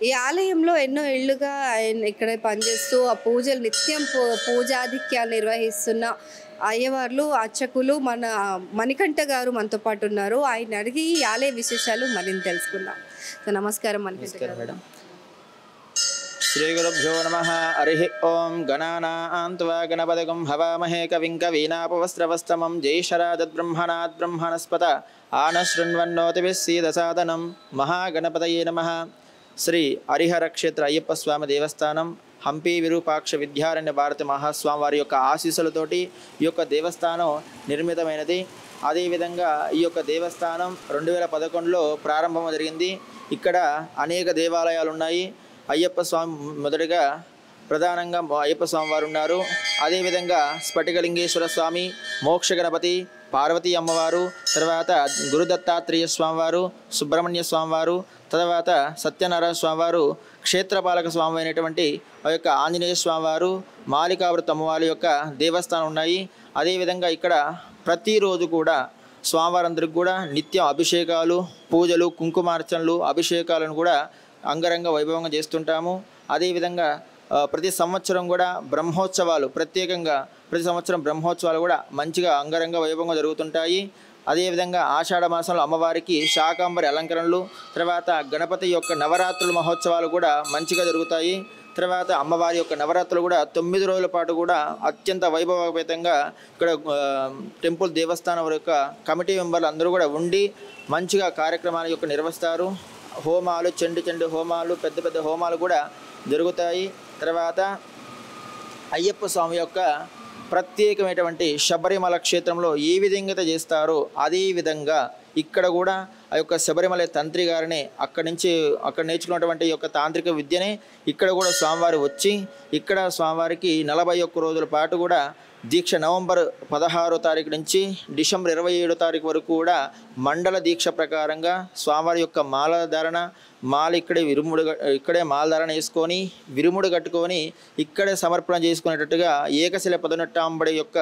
ఈ ఆలయంలో ఎన్నో ఏళ్లుగా ఆయన ఇక్కడే పనిచేస్తూ ఆ పూజలు నిత్యం పూజాధిక్యాలు నిర్వహిస్తున్న అయ్యవార్లు అర్చకులు మన మణికంఠ గారు మనతో పాటు ఉన్నారు. ఆయన అడిగి ఈ ఆలయ విశేషాలు మరింత తెలుసుకుందాం. సో నమస్కారం మణికంఠ గారు. శ్రీ గురుభ్యో నమః. హరి ఓం. గణానాన్త్వా గణపతిగం హవామహే కవిం కవీనాపవస్త్రవస్తమం జైషరాజద్బ్రహ్మణాద్ బ్రహ్మణస్పత ఆనశృణ్వన్నోతిభిः సీదసాదనం. మహాగణపతయే నమః. శ్రీ హరిహర క్షేత్ర అయ్యప్ప స్వామి దేవస్థానం హంపి విరూపాక్ష విద్యారణ్య భారతి మహాస్వామి వారి యొక్క ఆశీస్సులతోటి ఈ యొక్క దేవస్థానం నిర్మితమైనది. అదేవిధంగా ఈ యొక్క దేవస్థానం 2011లో ప్రారంభం జరిగింది. ఇక్కడ అనేక దేవాలయాలు ఉన్నాయి. అయ్యప్ప స్వామి మొదటిగా ప్రధానంగా అయ్యప్ప స్వామి వారు ఉన్నారు. అదేవిధంగా స్ఫటికలింగేశ్వర స్వామి, మోక్ష గణపతి, పార్వతీ అమ్మవారు, తర్వాత గురుదత్తాత్రేయ స్వామివారు, సుబ్రహ్మణ్య స్వామివారు, తర్వాత సత్యనారాయణ స్వామివారు, క్షేత్రపాలక స్వామి అయినటువంటి ఆ యొక్క ఆంజనేయ స్వామివారు, మాలికావృత అమ్మవారి యొక్క దేవస్థానం ఉన్నాయి. అదేవిధంగా ఇక్కడ ప్రతిరోజు కూడా స్వామివారందరికి కూడా నిత్యం అభిషేకాలు, పూజలు, కుంకుమార్చనలు, అభిషేకాలను కూడా అంగరంగ వైభవంగా చేస్తుంటాము. అదేవిధంగా ప్రతి సంవత్సరం కూడా బ్రహ్మోత్సవాలు, ప్రత్యేకంగా ప్రతి సంవత్సరం బ్రహ్మోత్సవాలు కూడా మంచిగా అంగరంగ వైభవంగా జరుగుతుంటాయి. అదేవిధంగా ఆషాఢ మాసంలో అమ్మవారికి శాకాంబరి అలంకరణలు, తర్వాత గణపతి యొక్క నవరాత్రుల మహోత్సవాలు కూడా మంచిగా జరుగుతాయి. తర్వాత అమ్మవారి యొక్క నవరాత్రులు కూడా 9 రోజుల పాటు కూడా అత్యంత వైభవపేతంగా ఇక్కడ టెంపుల్ దేవస్థానం యొక్క కమిటీ మెంబర్లు అందరూ కూడా ఉండి మంచిగా కార్యక్రమాలు యొక్క నిర్వహిస్తారు. హోమాలు, చండి హోమాలు, పెద్ద పెద్ద హోమాలు కూడా జరుగుతాయి. తర్వాత అయ్యప్ప స్వామి యొక్క ప్రత్యేకమైనటువంటి శబరిమల క్షేత్రంలో ఏ విధంగా చేస్తారో అదేవిధంగా ఇక్కడ కూడా ఆ యొక్క శబరిమల తంత్రి గారిని అక్కడ నేర్చుకున్నటువంటి యొక్క తాంత్రిక విద్యనే ఇక్కడ కూడా స్వామివారు వచ్చి ఇక్కడ స్వామివారికి 41 రోజుల పాటు కూడా దీక్ష నవంబర్ 16వ తారీఖు నుంచి డిసెంబర్ 27వ తారీఖు వరకు కూడా మండల దీక్ష ప్రకారంగా స్వామివారి యొక్క మాల ఇక్కడే మాలధారణ వేసుకొని విరుముడు కట్టుకొని ఇక్కడే సమర్పణ చేసుకునేటట్టుగా ఏకశిల పదునెట్టాంబడి యొక్క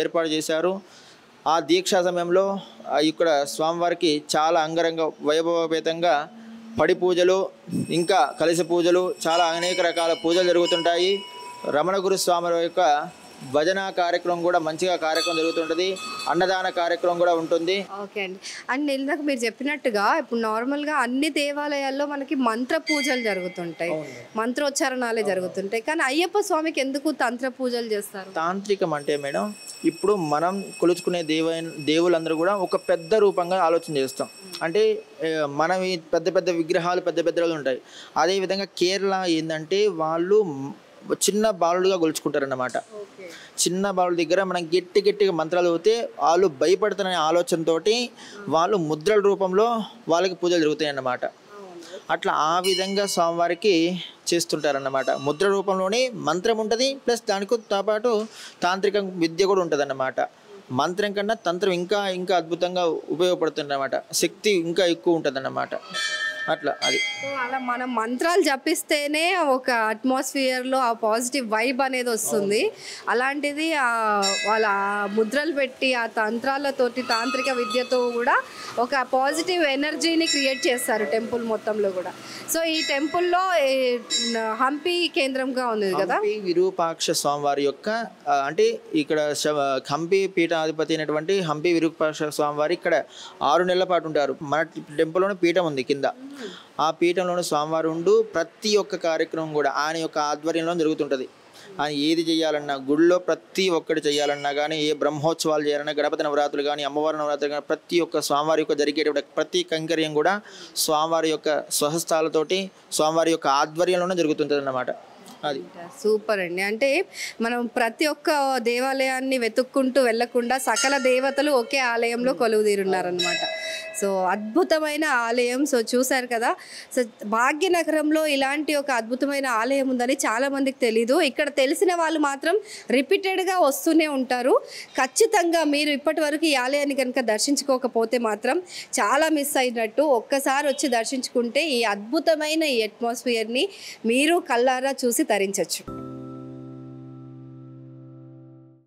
ఏర్పాటు చేశారు. ఆ దీక్షా సమయంలో ఇక్కడ స్వామివారికి చాలా అంగరంగ వైభవపేతంగా పడి పూజలు, ఇంకా కలిసి పూజలు, చాలా అనేక రకాల పూజలు జరుగుతుంటాయి. రమణగురు స్వామి యొక్క భజన కార్యక్రమం కూడా మంచిగా కార్యక్రమం జరుగుతుంటుంది. అన్నదాన కార్యక్రమం కూడా ఉంటుంది. ఓకే అండి. అండ్ ఇందాక మీరు చెప్పినట్టుగా ఇప్పుడు నార్మల్గా అన్ని దేవాలయాల్లో మనకి మంత్ర పూజలు జరుగుతుంటాయి, మంత్రోచ్చారణాలే జరుగుతుంటాయి. కానీ అయ్యప్ప స్వామికి ఎందుకు తంత్ర పూజలు చేస్తారు? తాంత్రికం అంటే మేడం, ఇప్పుడు మనం కొలుచుకునే దేవులందరూ కూడా ఒక పెద్ద రూపంగా ఆలోచన చేస్తాం. అంటే మనం ఈ పెద్ద పెద్ద విగ్రహాలు పెద్దలు ఉంటాయి. అదేవిధంగా కేరళ ఏంటంటే వాళ్ళు చిన్న బాలుడుగా కొలుచుకుంటారన్నమాట. చిన్న బాలుల దగ్గర మనం గట్టిగా మంత్రాలు అవుతే వాళ్ళు భయపడుతున్న ఆలోచనతో వాళ్ళు ముద్రల రూపంలో వాళ్ళకి పూజలు జరుగుతాయి అన్నమాట. అట్లా ఆ విధంగా స్వామివారికి చేస్తుంటారన్నమాట. ముద్ర రూపంలోనే మంత్రం ఉంటుంది, ప్లస్ దానికి పాటు తాంత్రిక విద్య కూడా ఉంటుంది అన్నమాట. మంత్రం కన్నా తంత్రం ఇంకా అద్భుతంగా ఉపయోగపడుతుంది అన్నమాట. శక్తి ఇంకా ఎక్కువ ఉంటుంది అన్నమాట. అట్లా అది. సో అలా మనం మంత్రాలు జపిస్తేనే ఒక అట్మాస్ఫియర్లో ఆ పాజిటివ్ వైబ్ అనేది వస్తుంది. అలాంటిది వాళ్ళ ముద్రలు పెట్టి ఆ తంత్రాలతోటి తాంత్రిక విద్యతో కూడా ఒక పాజిటివ్ ఎనర్జీని క్రియేట్ చేస్తారు టెంపుల్ మొత్తంలో కూడా. సో ఈ టెంపుల్లో హంపి కేంద్రంగా ఉంది కదా, హంపి విరూపాక్ష స్వామివారి యొక్క అంటే ఇక్కడ హంపి పీఠాధిపతి అయినటువంటి హంపి విరూపాక్ష స్వామివారి ఇక్కడ 6 నెలల పాటు ఉంటారు. మన టెంపుల్లోనే పీఠం ఉంది కింద. ఆ పీఠంలోని స్వామివారు ఉండు ప్రతి ఒక్క కార్యక్రమం కూడా ఆయన యొక్క ఆధ్వర్యంలో జరుగుతుంటుంది. ఆయన ఏది చేయాలన్నా, గుడిలో ప్రతి ఒక్కటి చేయాలన్నా కానీ, ఏ బ్రహ్మోత్సవాలు చేయాలన్నా, గణపతి నవరాత్రులు కానీ, అమ్మవారి నవరాత్రులు కానీ, ప్రతి ఒక్క స్వామివారి యొక్క జరిగేటువంటి ప్రతి కైంకర్యం కూడా స్వామివారి యొక్క స్వహస్తాలతోటి స్వామివారి యొక్క ఆధ్వర్యంలోనే జరుగుతుంటుంది అన్నమాట. అది సూపర్ అండి. అంటే మనం ప్రతి ఒక్క దేవాలయాన్ని వెతుక్కుంటూ వెళ్లకుండా సకల దేవతలు ఒకే ఆలయంలో కొలువుదీరున్నారనమాట. సో అద్భుతమైన ఆలయం. సో చూశారు కదా. సో భాగ్యనగరంలో ఇలాంటి ఒక అద్భుతమైన ఆలయం ఉందని చాలామందికి తెలీదు. ఇక్కడ తెలిసిన వాళ్ళు మాత్రం రిపీటెడ్గా వస్తూనే ఉంటారు. ఖచ్చితంగా మీరు ఇప్పటి వరకు ఈ ఆలయాన్ని కనుక దర్శించుకోకపోతే మాత్రం చాలా మిస్ అయినట్టు. ఒక్కసారి వచ్చి దర్శించుకుంటే ఈ అద్భుతమైన ఈ అట్మాస్ఫియర్ని మీరు కళ్ళారా చూసి తరించవచ్చు.